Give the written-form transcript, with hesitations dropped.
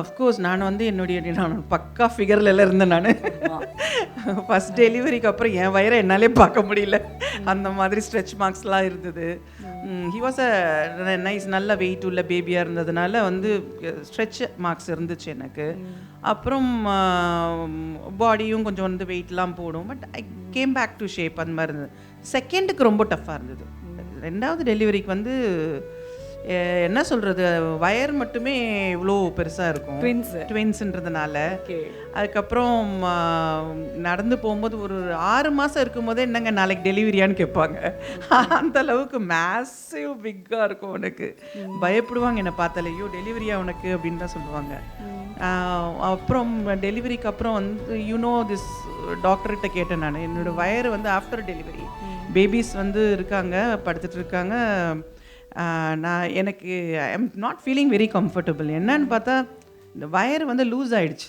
Of course நான் வந்து நான் பக்கா ஃபிகர்ல இருந்தேன் நான். ஃபர்ஸ்ட் டெலிவரிக்கு அப்புறம் என் வயிறை என்னாலே பார்க்க முடியல. அந்த மாதிரி ஸ்ட்ரெச் மார்க்ஸ்லாம் இருந்தது. ஹி வாஸ் அ நைஸ், நல்ல வெயிட் உள்ள பேபியாக இருந்ததுனால வந்து ஸ்ட்ரெச் மார்க்ஸ் இருந்துச்சு எனக்கு. அப்புறம் பாடியும் கொஞ்சம் வந்து வெயிட்லாம் போடும். But I came back to shape. அந்த மாதிரி இருந்தது. செகண்டுக்கு ரொம்ப டஃப்பாக இருந்தது. ரெண்டாவது டெலிவரிக்கு வந்து என்ன சொல்கிறது, வயர் மட்டுமே இவ்வளோ பெருசாக இருக்கும் ட்வின்ஸுன்றதுனால. அதுக்கப்புறம் நடந்து போகும்போது ஒரு 6 மாதம் இருக்கும்போதே என்னங்க நாளைக்கு டெலிவரியான்னு கேட்பாங்க. அந்த அளவுக்கு மேசிவ் பிக்காக இருக்கும் உனக்கு. பயப்படுவாங்க என்னை பார்த்தாலே, ஐயோ டெலிவரியா உனக்கு அப்படின்னு தான் சொல்லுவாங்க. அப்புறம் டெலிவரிக்கு அப்புறம் வந்து திஸ் டாக்டர்கிட்ட கேட்டேன் நான், என்னோடய வயர் வந்து ஆஃப்டர் டெலிவரி பேபிஸ் வந்து இருக்காங்க, படுத்துட்டு இருக்காங்க, நான் எனக்கு I am not feeling very comfortable. என்னன்னு பார்த்தா இந்த வயர் வந்து லூஸ் ஆகிடுச்சு.